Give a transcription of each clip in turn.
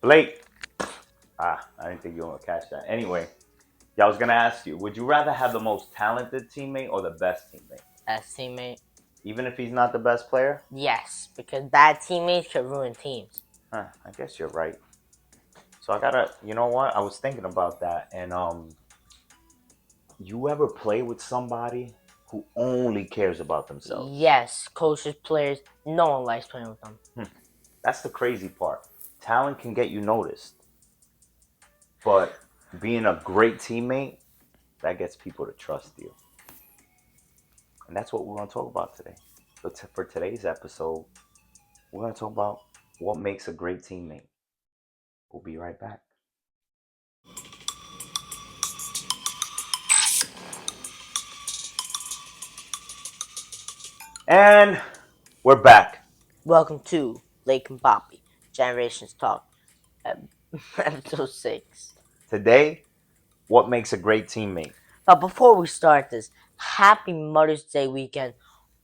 Blake. I didn't think you were gonna catch that. Anyway, yeah, I was gonna ask you: would you rather have the most talented teammate or the best teammate, As teammate, even if he's not the best player? yes, because bad teammates could ruin teams. I guess you're right. So I gotta, you know what? I was thinking about that, and you ever play with somebody who only cares about themselves? Yes, coaches, players, no one likes playing with them. Hmm. That's the crazy part. Talent can get you noticed, but being a great teammate, that gets people to trust you. And that's what we're going to talk about today. So, for today's episode, we're going to talk about what makes a great teammate. We'll be right back. And we're back. Welcome to Blake and Papi, Generations Talk, episode 6. Today, what makes a great teammate? But before we start this, happy Mother's Day weekend.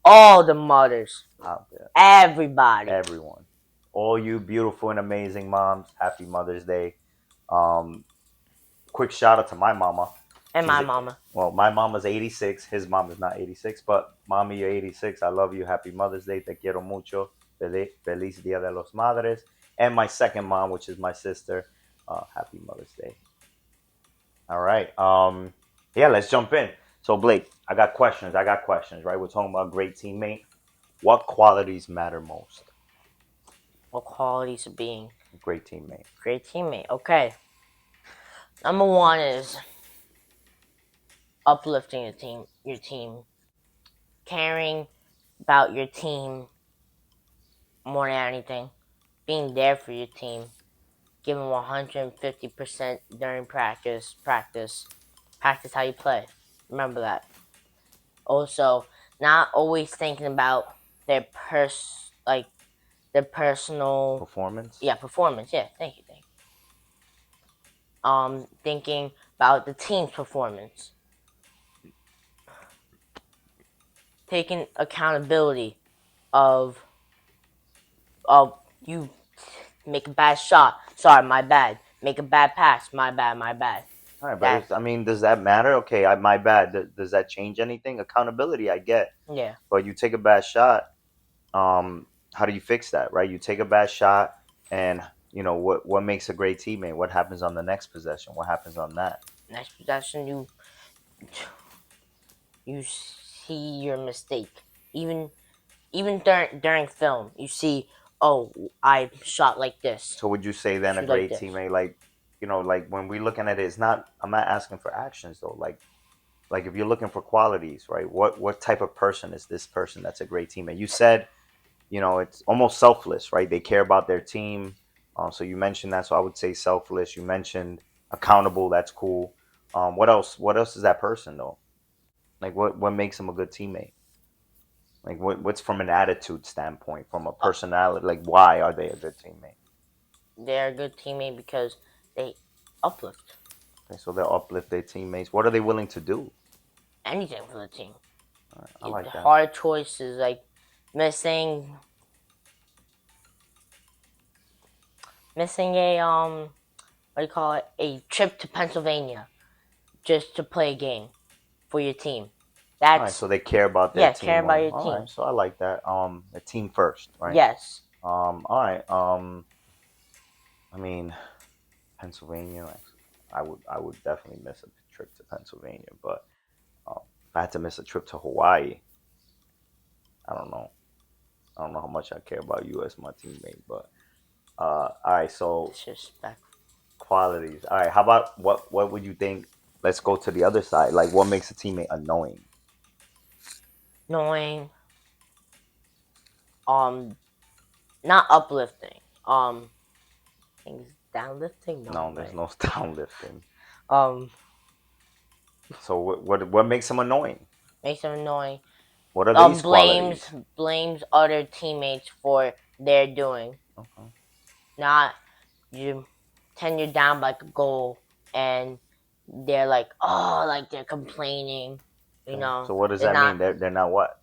All the mothers, Out there, everybody, everyone, all you beautiful and amazing moms, happy Mother's Day. Um, Quick shout out to my mama. and She's my mama. Well, my mama's 86. His mom is not 86, but mommy, you're 86. I love you. Happy Mother's Day. Te quiero mucho. Feliz Dia de los Madres. And my second mom, which is my sister. Happy Mother's Day. All right. Yeah, let's jump in. So Blake, I got questions. Right? We're talking about a great teammate. What qualities matter most? What qualities of being Great teammate. a great teammate? Okay. Number one is uplifting your team, caring about your team more than anything, being there for your team, giving 150% during practice how you play. Remember that. Also, not always thinking about their their personal Performance. performance. Yeah, thank you. Thinking about the team's performance, taking accountability of you make a bad shot. Sorry, my bad. Make a bad pass. My bad. My bad. All right, but That I mean, does that matter? Okay, my bad. Does that change anything? Accountability, I get. yeah. But you take a bad shot. How do you fix that, right? You take a bad shot, and what makes a great teammate? What happens on the next possession? What happens on that? Next possession, you see your mistake. Even during film, you see, oh, I shot like this. So would you say then a Shoot like great this. teammate, like when we're looking at it, it's not. I'm not asking for actions though. Like if you're looking for qualities, right? What type of person is this person that's a great teammate? You said, it's almost selfless, right? They care about their team. So you mentioned that. So I would say selfless. You mentioned accountable. That's cool. What else? What else is that person though? Like what makes them a good teammate? Like what's from an attitude standpoint, from a Uh, personality? Like why are they a good teammate? they're a good teammate because they uplift Okay, so they'll uplift their teammates. What are they willing to do? anything for the team. All right, I like that. Hard choices like missing missing a what do you call it, a trip to Pennsylvania just to play a game for your team. All right, That's so they care about their yeah, care team about more. your All team. right, so I like that. The team first, right? Yes. All right. I mean, Pennsylvania. Like, I would definitely miss a trip to Pennsylvania, but if I had to miss a trip to Hawaii, I don't know. I don't know how much I care about you as my teammate, but all right. So Disrespect. qualities. All right. How about what would you think? Let's go to the other side. Like, what makes a teammate annoying? Knowing um not uplifting. Things downlifting? No, No, there's right. no down lifting. Um So what makes them annoying? makes them annoying. What are these Blames qualities? blames other teammates for their doing. Okay. Not you tend you're down by a goal and they're like, oh, like they're complaining. You Okay. know, So what does they're that mean? not They're not what?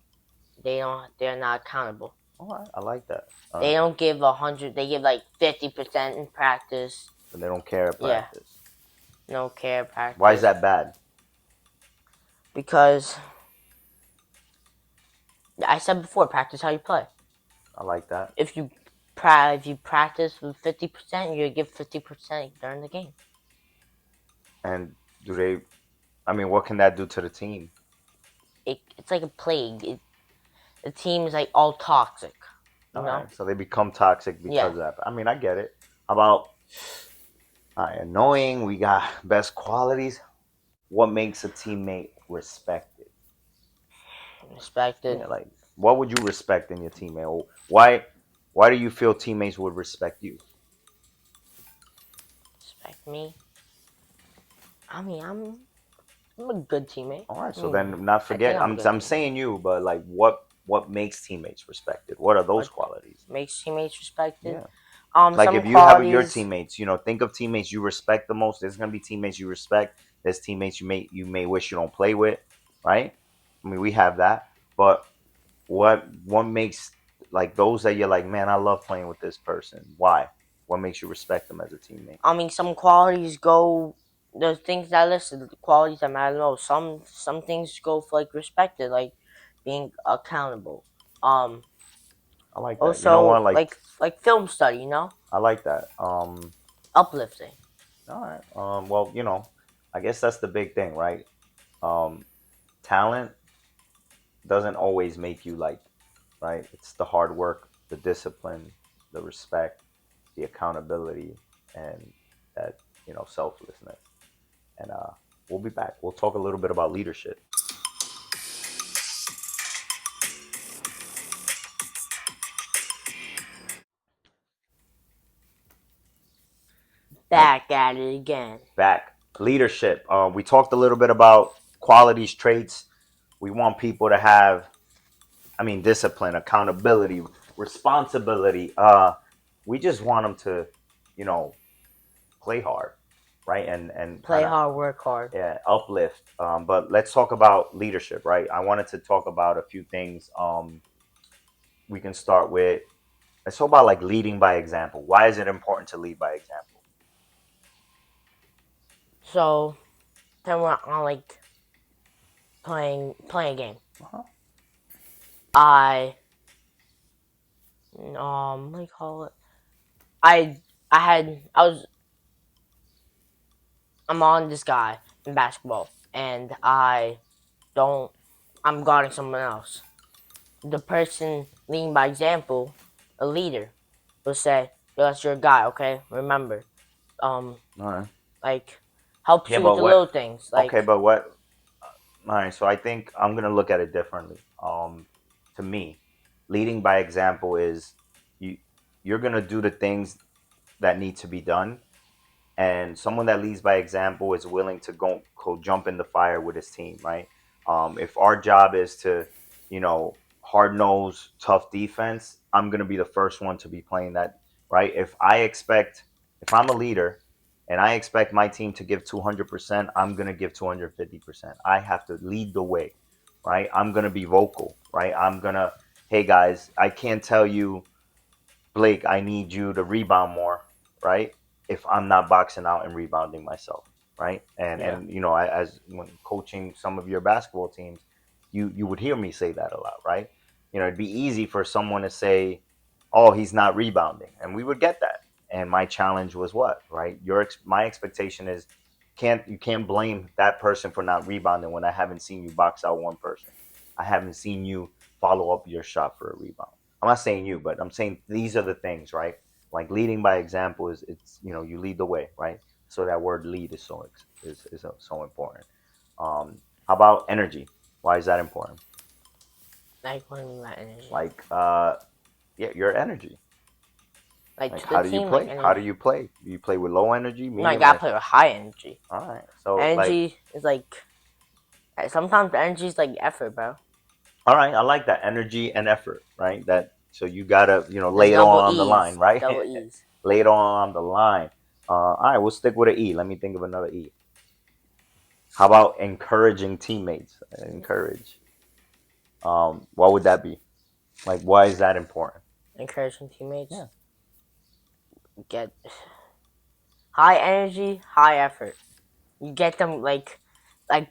they're not accountable. All right, I like that. They don't give 100. They give like 50% in practice. So they don't care at Yeah, practice. no care Why is practice that bad? because I said before, practice how you play. I like that. If you if you practice with 50%, you give 50% during the game. And do they? I mean, what can that do to the team? It's like a plague. The team is like all toxic. All You know? right, so they become toxic Yeah. because of that. I mean, I get it. How about annoying? We got best qualities. What makes a teammate respected? Respected. Yeah, like what would you respect in your teammate? Or why do you feel teammates would respect you? Respect me. I mean, I'm a good teammate. All right, I so mean, then not I think forget. I'm a good I'm teammate. saying you, but like what makes teammates respected? What are those What qualities? makes teammates respected? Yeah. Like Some if you have your qualities. teammates, think of teammates you respect the most. There's gonna be teammates you respect. There's teammates you may wish you don't play with, right? I mean, we have that. But what makes like those that you're like, man, I love playing with this person. Why? What makes you respect them as a teammate? Some qualities go. The things that I listed, the qualities that matter most. Some things go for like respected, like being accountable. Um, I like that. You know Also what? Like like film study, I like that. uplifting. All right. Well, I guess that's the big thing, right? Um, Talent doesn't always make you liked, right? It's the hard work, the discipline, the respect, the accountability, and that selflessness. And we'll be back. We'll talk a little bit about leadership. And Back at it again. back leadership. We talked a little bit about qualities, traits. We want people to have, I mean, discipline, accountability, responsibility. We just want them to, you know, play hard, right? And Play kind of, hard, work hard. yeah, uplift. But let's talk about leadership, right? I wanted to talk about a few things. We can start with, let's talk about like leading by example. Why is it important to lead by example? So then we're on like playing a game. Uh-huh. I what do you call it? I was I'm on this guy in basketball and don't I'm guarding someone else. The person leading by example, a leader, will say, "Yo, that's your guy, okay? Remember, um, All right. like helps Yeah, you with but the little what? things, Okay, like but what? All right. So I think I'm gonna look at it differently. To me, leading by example is you. You're gonna do the things that need to be done, and someone that leads by example is willing to go jump in the fire with his team, right? If our job is to, hard nose, tough defense, I'm gonna be the first one to be playing that, right? If I'm a leader and I expect my team to give 200%, I'm gonna give 250%. I have to lead the way, right? I'm gonna be vocal, right? Hey guys, I can't tell you, Blake, I need you to rebound more, right? If I'm not boxing out and rebounding myself, right? And yeah, and as when coaching some of your basketball teams, you would hear me say that a lot, right? It'd be easy for someone to say, "Oh, he's not rebounding," and we would get that. And my challenge was what, right? My expectation is, you can't blame that person for not rebounding when I haven't seen you box out one person. I haven't seen you follow up your shot for a rebound. I'm not saying you, but I'm saying these are the things, right? Like leading by example you lead the way, right? So that word lead is so important. How about energy? Why is that important? like what do you mean by energy? Like yeah, your energy. Like Like to the how do you team, like play? How do energy. you play? Do you play with low energy, No, you medium, gotta or play with high energy. all right? So like Energy is like sometimes energy is like effort, bro. all right, I like that energy and effort, right? That so you gotta That's lay it all double on the line, E's, right? double E's. Lay it all on the line. All right, we'll stick with an E. Let me think of another E. How about encouraging teammates? Encourage. What would that be? Like, why is that important? Encouraging teammates. Yeah. Get high energy, high effort. You get them like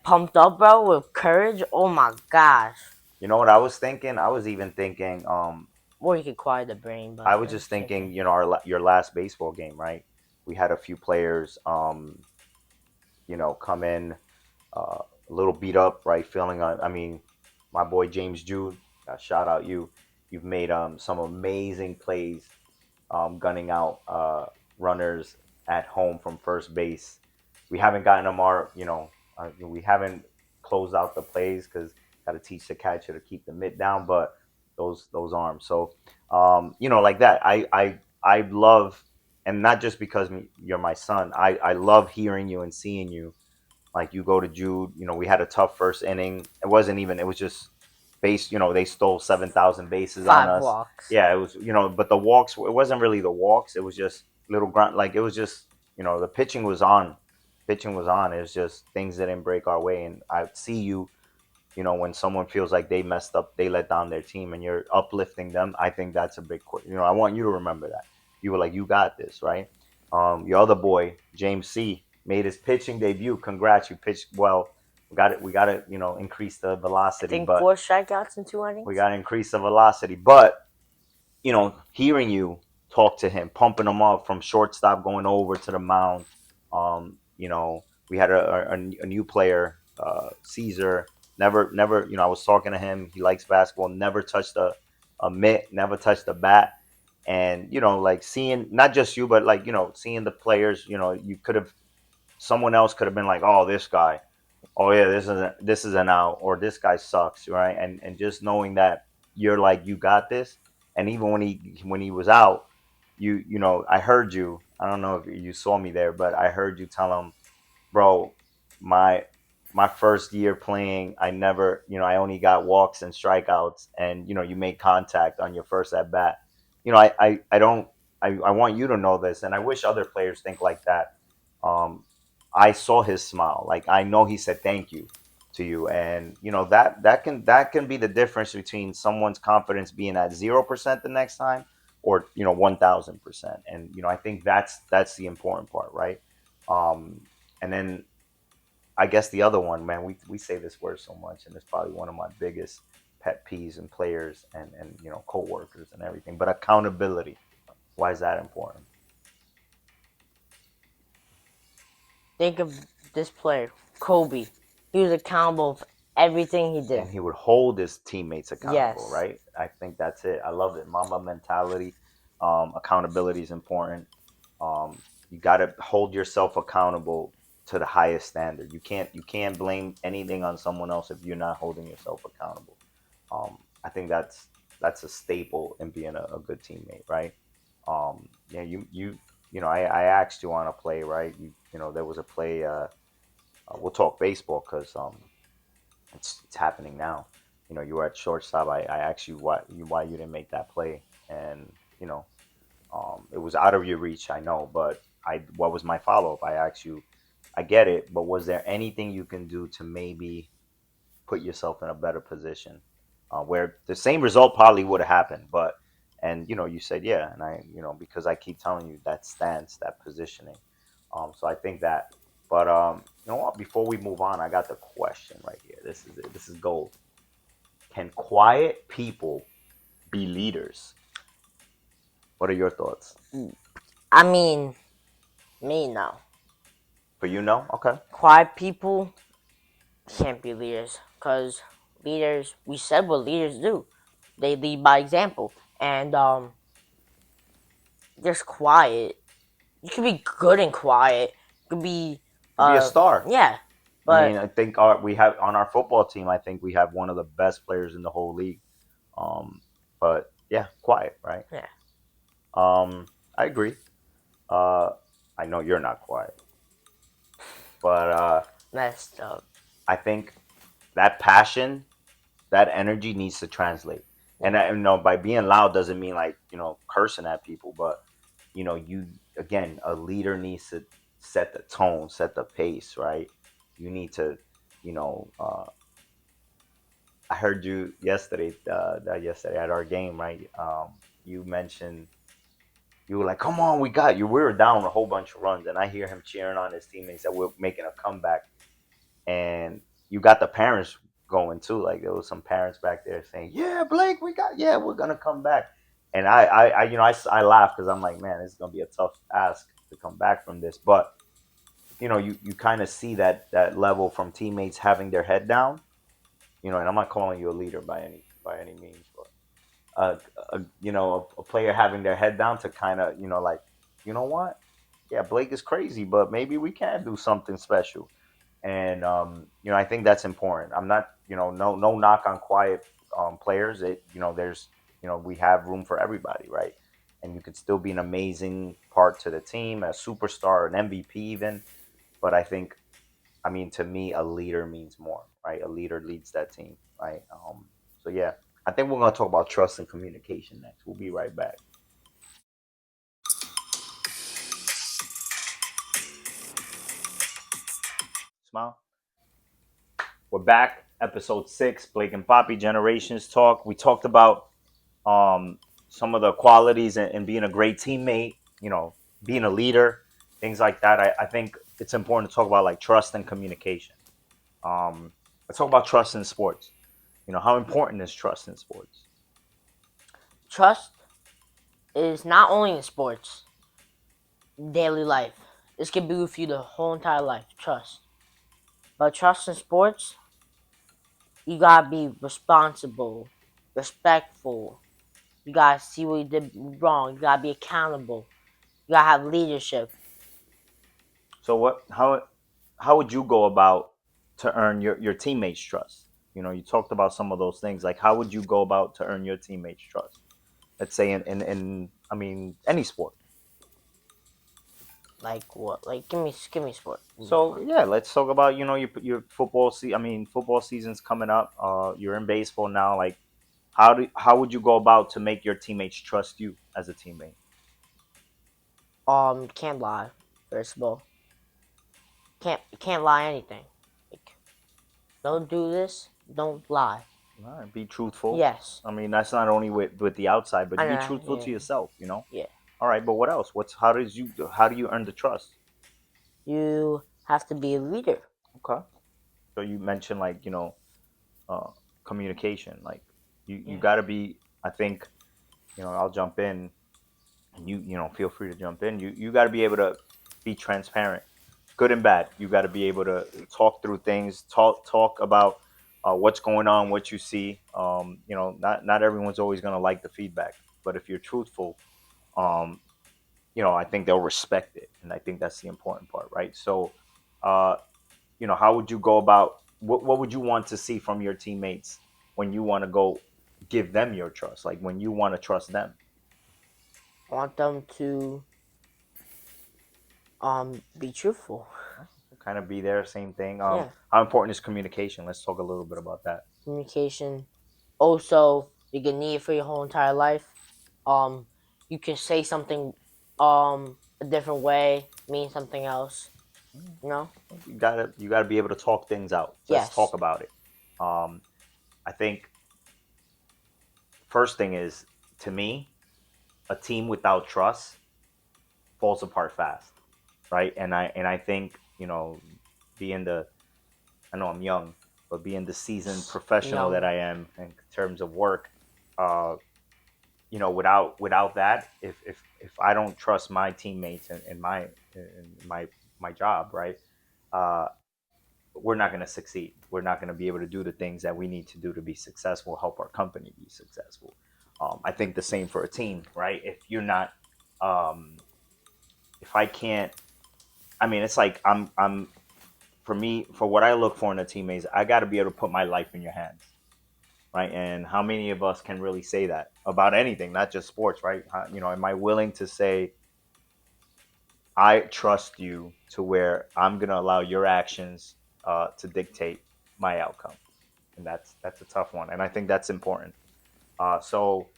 pumped up, bro, with courage. Oh my gosh. You know what I was thinking? I was even thinking, Or you could quiet the brain, I but was it's just the same thinking, thing. your last baseball game, right? We had a few players, come in a little beat up, right? Feeling, I mean, my boy James Jude, shout out you. You've made some amazing plays, gunning out runners at home from first base. We haven't gotten them we haven't closed out the plays because got to teach the catcher to keep the mitt down, but those arms. So, like that. I love, and not just because you're my son. I love hearing you and seeing you like you go to Jude. We had a tough first inning. It wasn't even. It was just base. They stole 7,000 bases on Five us. walks. Yeah, it was. But the walks. It wasn't really the walks. It was just little grunt. Like it was just. The pitching was on. Pitching was on. It was just things that didn't break our way. And I see you, when someone feels like they messed up, they let down their team, and you're uplifting them. I think that's a big. I want you to remember that. You were like, you got this, right? Your other boy, James C, made his pitching debut. Congrats, you pitched well. We got it. We got to, increase the I velocity, think but four strikeouts in two we innings. got to increase the velocity. But hearing you talk to him, pumping him up from shortstop going over to the mound. We had a new player, Caesar. Never. I was talking to him. He likes basketball. Never touched a mitt. Never touched a bat. And like seeing not just you, but like seeing the players. You could have someone else could have been like, oh, this guy, oh yeah, this is an out, or this guy sucks, right? And just knowing that you're like you got this, and even when he was out, I heard you. I don't know if you saw me there, but I heard you tell him, bro, my my first year playing, I never, I only got walks and strikeouts, and you made contact on your first at bat. I don't. I want you to know this, and I wish other players think like that. Um, I saw his smile. Like I know he said thank you to you, and that can be the difference between someone's confidence being at 0% the next time, or 1,000%. And I think that's the important part, right? Um, and then I guess the other one, man, we say this word so much, and it's probably one of my biggest pet peeves in players and coworkers and everything. But accountability, why is that important? Think of this player, Kobe. He was accountable for everything he did. And he would hold his teammates accountable, Yes. right? I think that's it. I love it. Mamba mentality. Accountability is important. You got to hold yourself accountable to the highest standard. You can't blame anything on someone else if you're not holding yourself accountable. I think that's a staple in being a good teammate, right? Yeah, I asked you on a play, right? There was a play. We'll talk baseball because it's happening now. You were at shortstop. I asked you why you didn't make that play, and it was out of your reach. I know, but what was my follow up? I asked you. I get it, but was there anything you can do to maybe put yourself in a better position, where the same result probably would have happened? But and you said yeah, and I because I keep telling you that stance, that positioning. So I think that. But you know what? Before we move on, I got the question right here. This is it. This is gold. Can quiet people be leaders? What are your thoughts? I mean, me no. For okay. Quiet people can't be leaders because leaders, we said what leaders do. They lead by example. And just quiet. You can be good and quiet. You can be, Could be a star. yeah. I mean, But, I think we have on our football team. I think we have one of the best players in the whole league. Um, but yeah, quiet, right? yeah, I agree. Uh, I know you're not quiet, but messed up. I think that passion, that energy needs to translate. And Yeah. by being loud doesn't mean like cursing at people, but you again, a leader needs to set the tone, set the pace, right? You need to, you know, uh, I heard you yesterday. Yesterday at our game, right? You mentioned you were like, "Come on, we got you." We were down a whole bunch of runs, and I hear him cheering on his teammates that we're making a comeback. And you got the parents going too. Like there was some parents back there saying, "Yeah, Blake, yeah, we're gonna come back." And I laughed because I'm like, man, this is gonna be a tough ask to come back from this. But you kind of see that level from teammates having their head down. And I'm not calling you a leader by any means, but a player having their head down to kind of like, what? Yeah, Blake is crazy, but maybe we can do something special. And I think that's important. I'm not, no knock on quiet players. There's, we have room for everybody, right? And you could still be an amazing part to the team, a superstar, an MVP even. But I think, I mean, to me, a leader means more, right? A leader leads that team, right? So yeah, I think we're gonna talk about trust and communication next. We'll be right back. Smile. We're back, episode 6, Blake and Papi Generations Talk. We talked about some of the qualities and being a great teammate, being a leader, things like that. I think it's important to talk about like trust and communication. Let's talk about trust in sports. How important is trust in sports? Trust is not only in sports, daily life. This can be with you the whole entire life. Trust. But trust in sports, you gotta be responsible, respectful. You gotta see what you did wrong. You gotta be accountable. You gotta have leadership. So how would you go about to earn your teammates' trust? You talked about some of those things. Like how would you go about to earn your teammates' trust? Let's say in I mean any sport. Like what? Like give me sport. Give me So sport. yeah, let's talk about your football. I mean football season's coming up. You're in baseball now. Like how would you go about to make your teammates trust you as a teammate? Can't lie. First of all, can't lie anything. Like, don't do this. Don't lie. All right, be truthful. Yes. I mean that's not only with the outside, but I be know. truthful Yeah. to yourself. Yeah. All right, but what else? How do you earn the trust? You have to be a leader. Okay. So you mentioned like uh, communication. Like you Yeah. got to be. I think I'll jump in, and feel free to jump in. You got to be able to be transparent, good and bad. You got to be able to talk through things, talk about what's going on, what you see. Not everyone's always gonna like the feedback, but if you're truthful, um, I think they'll respect it, and I think that's the important part, right? So, uh, how would you go about what would you want to see from your teammates when you want to go give them your trust, like when you want to trust them? I want them to be truthful. Kind of be there, same thing. Yeah. How important is communication? Let's talk a little bit about that. Communication. Also, you can need it for your whole entire life. Um, you can say something a different way, mean something else. You know? You gotta be able to talk things out. Let's talk Yes. about it. um I think first thing is, to me, a team without trust falls apart fast, right? And I think being the I know I'm young, but being the seasoned professional that Young. I am in terms of work, uh, without that, if I don't trust my teammates in my job, right, uh, we're not going to succeed. We're not going to be able to do the things that we need to do to be successful, help our company be successful. I think the same for a team, right? If you're not, if I can't, I mean, it's like for me, for what I look for in a teammate is I got to be able to put my life in your hands, right? And how many of us can really say that about anything, not just sports, right? Am I willing to say I trust you to where I'm going to allow your actions to dictate my outcome? And that's a tough one, and I think that's important. So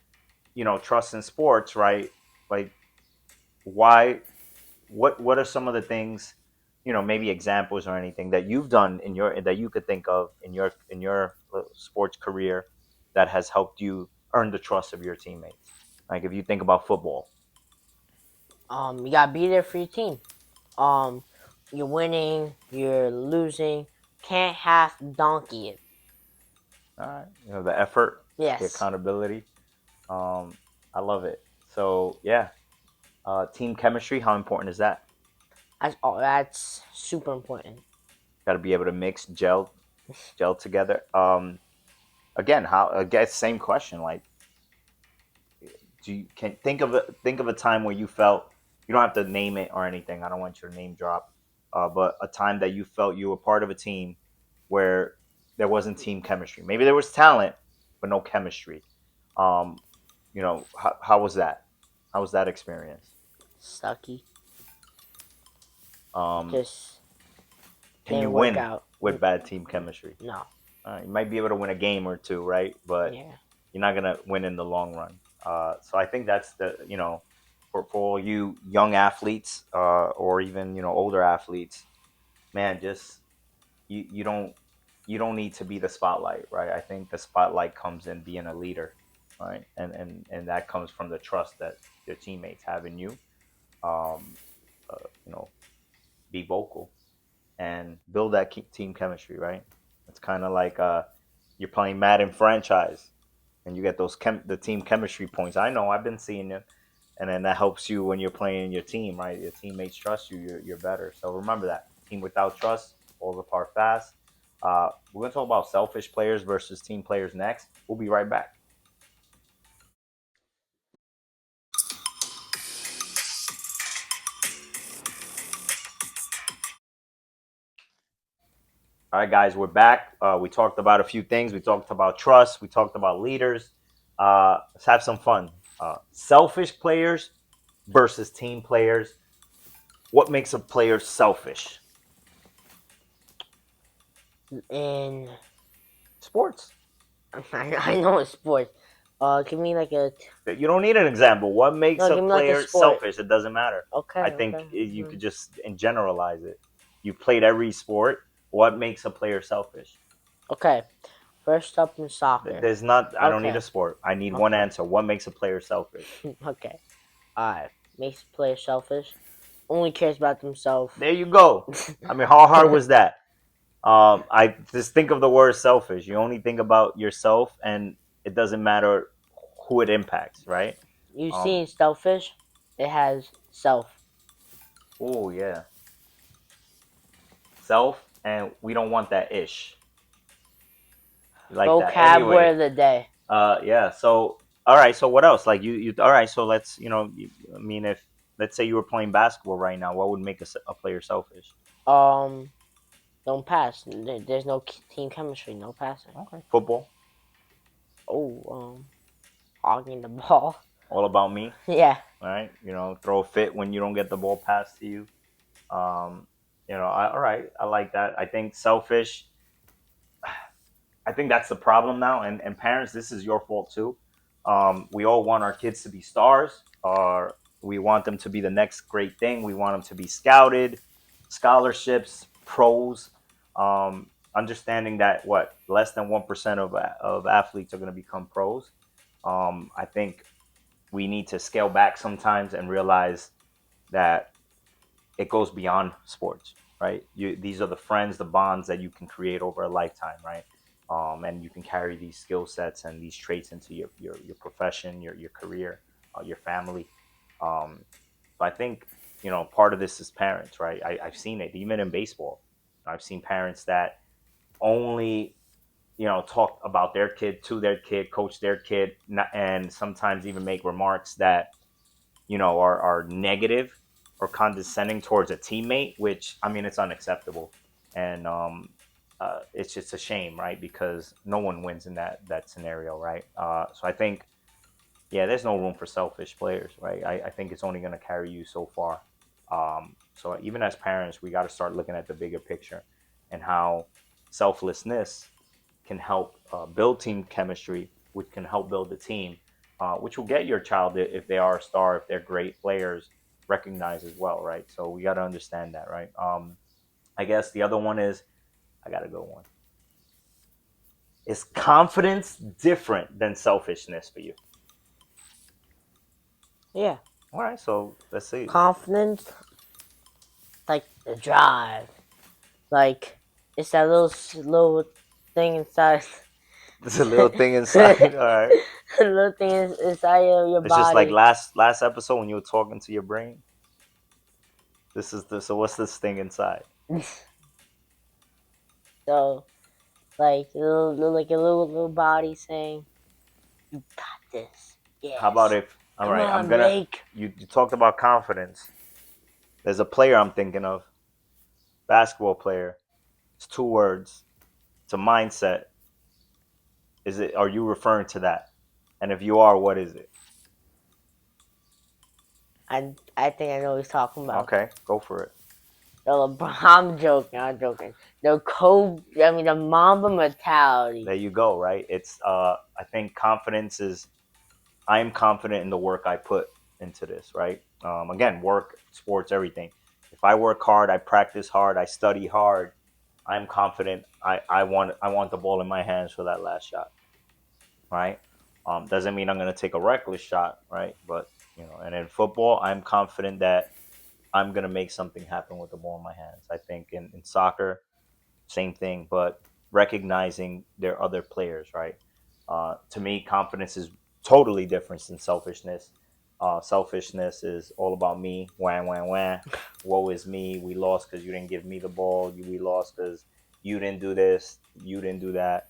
trust in sports, right? Like, why? What are some of the things? maybe examples or anything that you've done in your that you could think of in your sports career that has helped you earn the trust of your teammates. Like if you think about football. You gotta be there for your team. Um, you're winning, you're losing. Can't half donkey it. All right, the effort, the Yes, accountability. Um, I love it. So yeah, team chemistry. How important is that? that's super important. Got to be able to mix, gel together. Again, how? I guess same question. Like, do you can think of a time where you felt you don't have to name it or anything. I don't want your name drop, but a time that you felt you were part of a team where there wasn't team chemistry. Maybe there was talent, but no chemistry. Um, how was that? How was that experience? Sucky. Um, Just can you didn't work win out. with bad team chemistry? No. You might be able to win a game or two, right? But Yeah. you're not gonna win in the long run. So I think that's the for all you young athletes or even older athletes, man, just you don't need to be the spotlight, right? I think the spotlight comes in being a leader, right? And that comes from the trust that your teammates have in you. Um, you know, be vocal and build that team chemistry, right? It's kind of like you're playing Madden franchise and you get the team chemistry points. I know I've been seeing it, and then that helps you when you're playing your team, right? Your teammates trust you, you're better. So remember that team without trust falls apart fast. We're gonna talk about selfish players versus team players next. We'll be right back. All right, guys, we're back. We talked about a few things. We talked about trust. We talked about leaders. Let's have some fun. Selfish players versus team players. What makes a player selfish? And Sports. I know it's sports. Give me like a You don't need an example. What makes no. a Give me like a player sport. selfish? It doesn't matter. I Okay. think Okay. you could just generalize it. You played every sport. What makes a player selfish? Okay. First up in soccer. There's not. I don't need Okay. a sport. I need one Okay. answer. What makes a player selfish? Okay. Alright. Makes a player selfish. Only cares about themselves. There you go. I mean, how hard was that? I just think of the word selfish. You only think about yourself, and it doesn't matter who it impacts, right? You Um. see selfish? It has self. Oh yeah, self, and we don't want that ish. You like that Vocab word anyway. of the day. Yeah. So, all right. So, what else? Like, all right. So, let's, I mean, if let's say you were playing basketball right now, what would make a player selfish? Um, don't pass. There's no team chemistry. No passing. Okay. Football, Oh, hogging the ball. all about me. Yeah. All right. Throw a fit when you don't get the ball passed to you. Um, all right. I like that. I think selfish. I think that's the problem now. And parents, this is your fault too. We all want our kids to be stars, or we want them to be the next great thing. We want them to be scouted, scholarships, pros. Understanding that what less than 1% of athletes are going to become pros. I think we need to scale back sometimes and realize that it goes beyond sports, right? These are the friends, the bonds that you can create over a lifetime, right? And you can carry these skill sets and these traits into your profession, your career, your family. So I think part of this is parents, right? I've seen it even in baseball. I've seen parents that only talk about their kid to their kid, coach their kid, and sometimes even make remarks that are negative or condescending towards a teammate, which I mean, it's unacceptable, and it's just a shame, right? Because no one wins in that scenario, right? So I think, yeah, there's no room for selfish players, right? I think it's only going to carry you so far. So even as parents, we got to start looking at the bigger picture and how selflessness can help build team chemistry, which can help build the team, which will get your child, if they are a star, if they're great players, recognized as well, right? So we got to understand that, right? I guess the other one is, I got to go one. Is confidence different than selfishness for you? Yeah. All right, so let's see. Confidence, like the drive. Like it's that little thing inside. There's a little thing inside. All right. Little thing inside of your It's just like body. last episode when you were talking to your brain. This is the so what's this thing inside? So like like a little body saying, "You got this." How about Yes. if all Come right, I'm on, gonna Blake. you talked about confidence. There's a player I'm thinking of, basketball player. It's two words. It's a mindset. Is it are you referring to that? And if you are, what is it? I think I know what he's talking about. Okay, go for it. The LeBron. I'm joking. I'm joking. The Kobe. I mean the Mamba There mentality. you go, right? It's I think confidence is I am confident in the work I put into this, right? Again, work, sports, everything. If I work hard, I practice hard, I study hard, I'm confident. I want the ball in my hands for that last shot, right? Doesn't mean I'm going to take a reckless shot, right? But and in football, I'm confident that I'm going to make something happen with the ball in my hands. I think in soccer, same thing, but recognizing their other players, right? To me, confidence is totally different than selfishness. Selfishness is all about me, wham, wham, wham. Woe is me. We lost because you didn't give me the ball. We lost because you didn't do this. You didn't do that.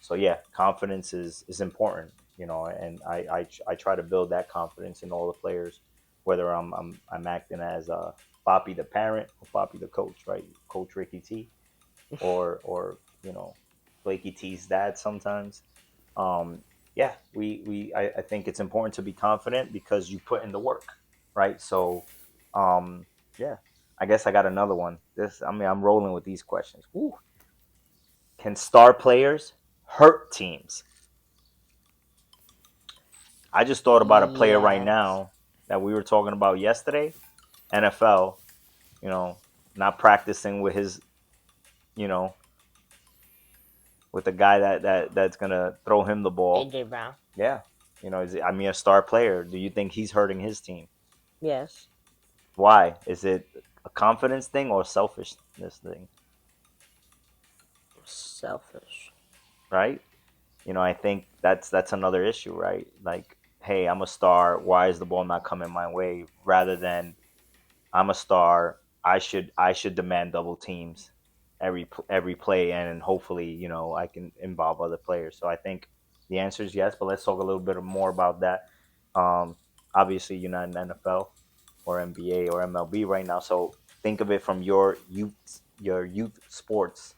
So yeah, confidence is important, and I try to build that confidence in all the players, whether I'm acting as Papi the parent or Papi the coach, right? Coach Ricky T, or Blakey T's dad sometimes. Um, yeah, I think it's important to be confident because you put in the work, right? So, um, yeah, I guess I got another one. I'm rolling with these questions. Woo. Can star players hurt teams? I just thought about a player right Yes. now that we were talking about yesterday. NFL, you know, not practicing with his, you know, with the guy that's gonna throw him the ball. AJ Brown. Yeah, I mean, a star player. Do you think he's hurting his team? Yes. Why? Is it a confidence thing or a selfishness thing? Selfish. Right? I think that's another issue, right? Like, hey, I'm a star. Why is the ball not coming my way? Rather than I'm a star. I should demand double teams every play, and hopefully, I can involve other players. So I think the answer is yes. But let's talk a little bit more about that. Um, Obviously, you're not in NFL or NBA or MLB right now, so think of it from your youth sports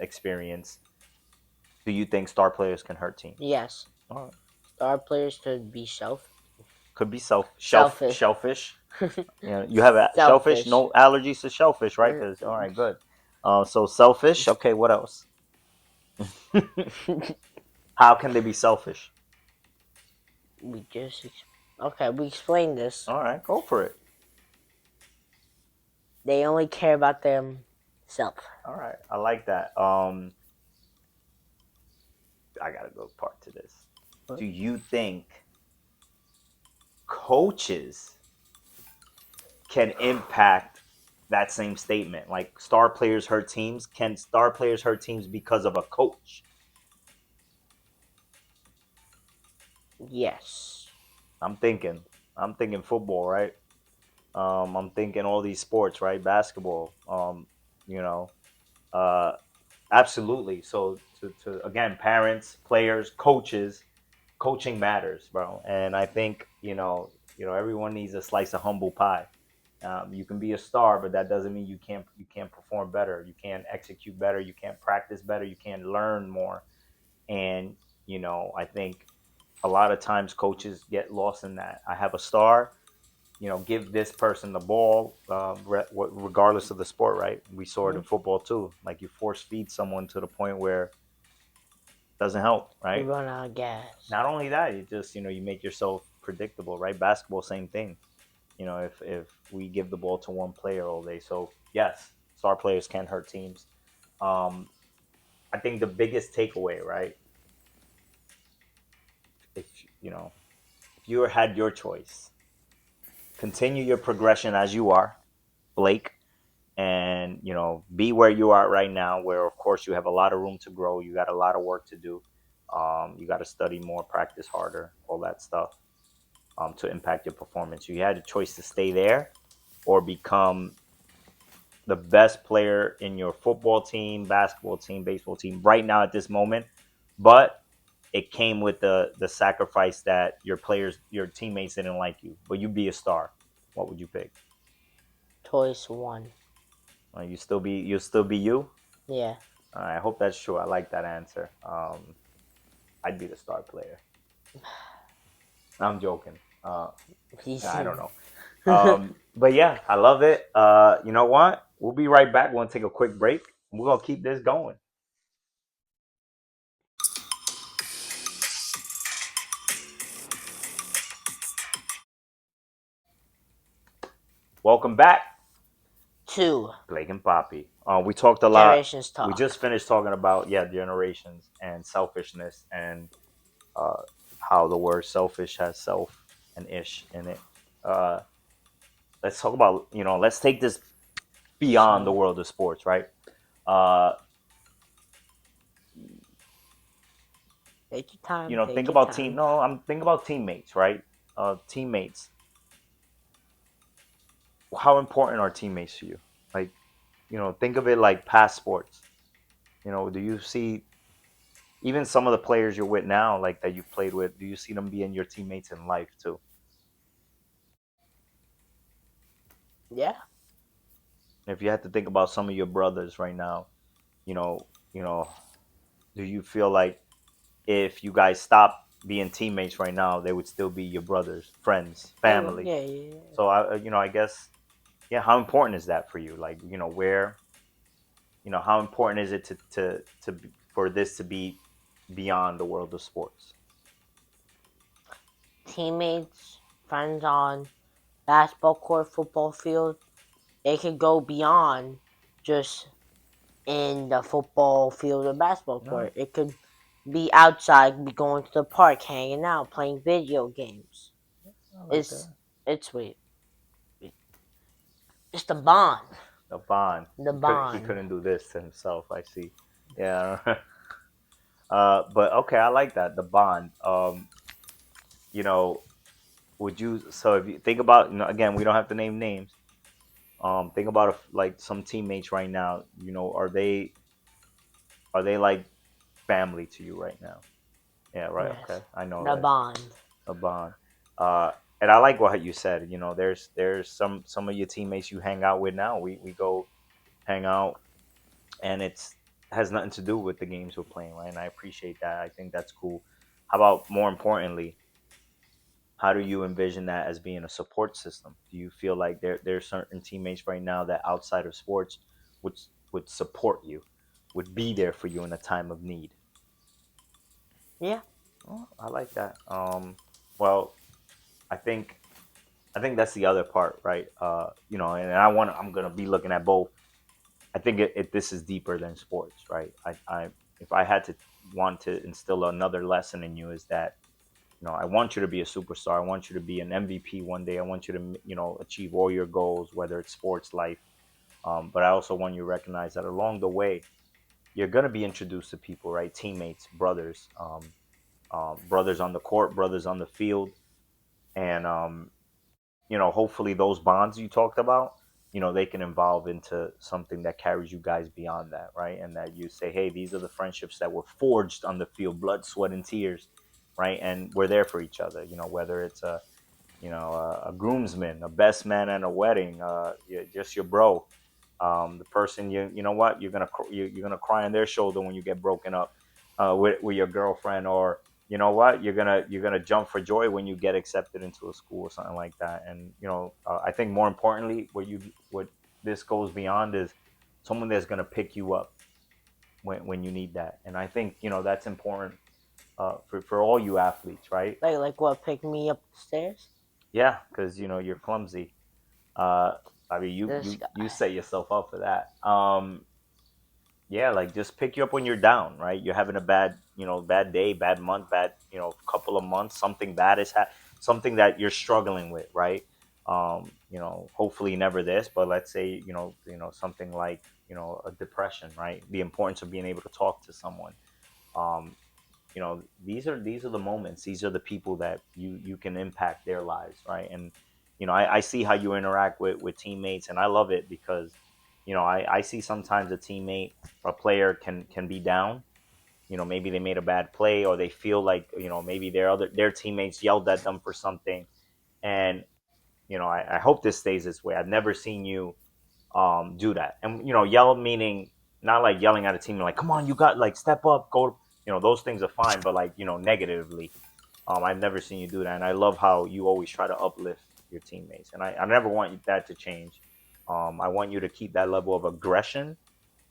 experience. Do you think star players can hurt teams? Yes. Oh, Star players could be could be selfish. shellfish. You have shellfish. Selfish. No allergies to shellfish, right? Because all right, good. So selfish. Okay, what else? How can they be selfish? we just okay. We explained this. All right, go for it. They only care about themselves. All right, I like that. I got a good part to this. Do you think coaches can impact that same statement? Like star players hurt teams. Can star players hurt teams because of a coach? Yes. I'm thinking. I'm thinking football, right? I'm thinking all these sports, right? Basketball. You know, uh, absolutely. So to again, parents, players, coaches, coaching matters, bro. And I think everyone needs a slice of humble pie. You can be a star, but that doesn't mean you can't perform better. You can't execute better. You can't practice better. You can't learn more. And I think a lot of times coaches get lost in that. I have a star. Give this person the ball, regardless of the sport, right? We saw it Mm-hmm. in football too. Like you force feed someone to the point where it doesn't help, You right? run out of gas. Not only that, you just you make yourself predictable, right? Basketball, same thing. If we give the ball to one player all day, so yes, Star players can hurt teams. Um, I think the biggest takeaway, right? If you know, if you had your choice, continue your progression as you are, Blake, and be where you are right now. Where of course you have a lot of room to grow. You got a lot of work to do. You got to study more, practice harder, all that stuff to impact your performance. You had a choice to stay there or become the best player in your football team, basketball team, baseball team right now at this moment. But it came with the sacrifice that your players, your teammates didn't like you, but you'd be a star. What would you pick? Choice one. You'll still be you. Yeah. I hope that's true. I like that answer. I'd be the star player. I'm joking. I don't know. But yeah, I love it. You know what? We'll be right back. We're gonna take a quick break. We're gonna keep this going. Welcome back, Two. Blake and Papi. We talked a lot. Generations We just talk. finished talking about generations and selfishness and uh, how the word selfish has self and ish in it. Uh, let's talk about let's take this beyond the So world of sports, right? Uh, take your time. think Take your about team. time. No, I'm thinking about teammates, right? Teammates. How important are teammates to you? Like, think of it like past sports. Do you see even some of the players you're with now, like that you've played with? Do you see them being your teammates in life too? Yeah. If you had to think about some of your brothers right now, you know, you know, do you feel like if you guys stop being teammates right now, they would still be your brothers, friends, They will. family? Yeah. Yeah. So I guess, yeah. How important is that for you? Like, where, how important is it for this to be beyond the world of sports? Teammates, friends on basketball court, football field. They could go beyond just in the football field or basketball No, court. It could be outside, be going to the park, hanging out, playing video games. I like It's that. it's sweet. It's the bond. The bond. The He bond. couldn't do this to himself. I see. Yeah. But okay, I like that. The bond. You know, would you? So if you think about, again, we don't have to name names. Think about if like some teammates right now. Are they like family to you right now? Yeah. Right. Yes. Okay. I know The that. bond. A bond. And I like what you said. There's some of your teammates you hang out with now. We go hang out, and it's has nothing to do with the games we're playing, right? And I appreciate that. I think that's cool. How about more importantly, how do you envision that as being a support system? Do you feel like there's certain teammates right now that outside of sports would would support you, would be there for you in a time of need? Yeah. Oh, I like that. Well, I think I think that's the other part, right? And I'm gonna be looking at both. I think this is deeper than sports, right? If I had to want to instill another lesson in you is that I want you to be a superstar. I want you to be an MVP one day. I want you to achieve all your goals, whether it's sports, life. But I also want you to recognize that along the way, you're gonna be introduced to people, right? Teammates, brothers, brothers on the court, brothers on the field, and hopefully those bonds you talked about, they can evolve into something that carries you guys beyond that, right? And that you say, hey, these are the friendships that were forged on the field, blood, sweat, and tears, right? And we're there for each other, whether it's a groomsman, a best man at a wedding, just your bro, the person you know what you're gonna cry on their shoulder when you get broken up with your girlfriend, or you're gonna jump for joy when you get accepted into a school or something like that. And I think more importantly, what this goes beyond is someone that's gonna pick you up when you need that. And I think that's important for all you athletes, right? Like what? Pick me up the stairs. Yeah, because you're clumsy. uh I mean, This you guy. set yourself up for that. Yeah, like just pick you up when you're down, right? You're having a bad, bad day, bad month, bad, couple of months. Something bad is something that you're struggling with, right? Hopefully never this, but let's say, something like, a depression, right? The importance of being able to talk to someone. Um, these are the moments. These are the people that you can impact their lives, right? And I see how you interact with teammates, and I love it because I see sometimes a teammate, a player can be down. Maybe they made a bad play, or they feel like maybe their teammates yelled at them for something. And I hope this stays this way. I've never seen you do that. And yell meaning not like yelling at a team like, come on, you got, like, step up, go. Those things are fine, but like negatively. I've never seen you do that, and I love how you always try to uplift your teammates, and I never want that to change. I want you to keep that level of aggression,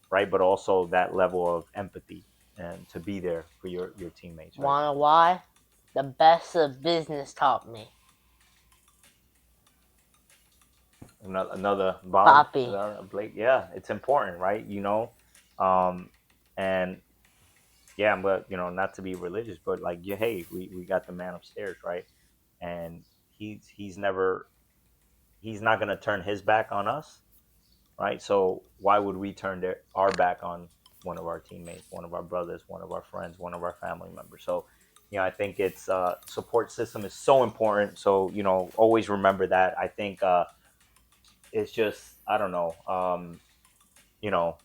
right, but also that level of empathy, and to be there for your teammates, right? Wanna why? The best of business taught me. Another Bob, Papi. Blake. Yeah, it's important, right? Um, and yeah, but not to be religious, but like, yeah, hey, we got the man upstairs, right? And he's not gonna turn his back on us, right? So why would we turn our back on one of our teammates, one of our brothers, one of our friends, one of our family members? So I think it's support system is so important. So always remember that. I think it's just, I don't know. You know,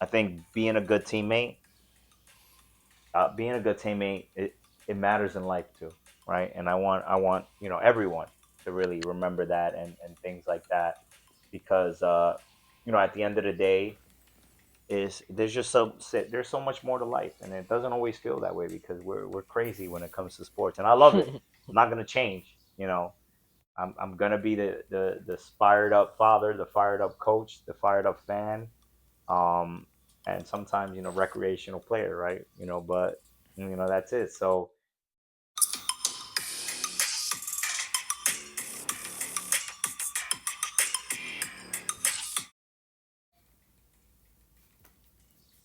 I think being a good teammate, it matters in life too, right? And I want everyone to really remember that, and things like that, because at the end of the day, is there's so much more to life, and it doesn't always feel that way because we're crazy when it comes to sports, and I love it. I'm not gonna change. I'm gonna be the fired up father, the fired up coach, the fired up fan, um, and sometimes recreational player, right? But that's it. So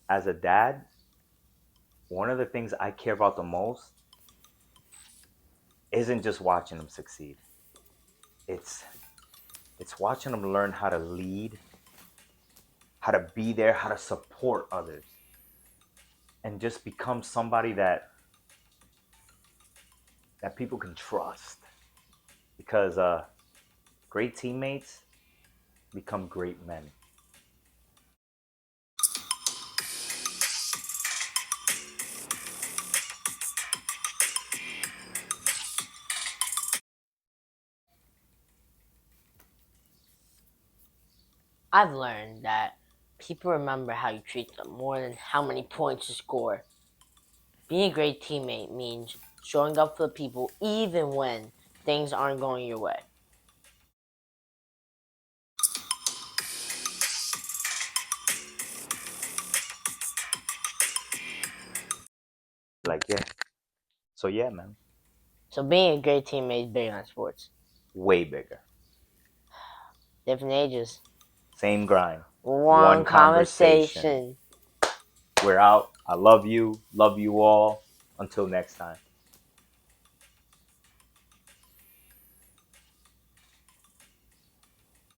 as a dad, one of the things I care about the most isn't just watching them succeed. It's it's watching them learn how to lead, how to be there, how to support others, and just become somebody that people can trust. Because great teammates become great men. I've learned that people remember how you treat them more than how many points you score. Being a great teammate means showing up for people even when things aren't going your way. Like, yeah. So yeah, man, So being a great teammate is big on sports. way bigger. Different ages. Same grind. One One conversation. conversation. We're out. I love you. Love you all. Until next time.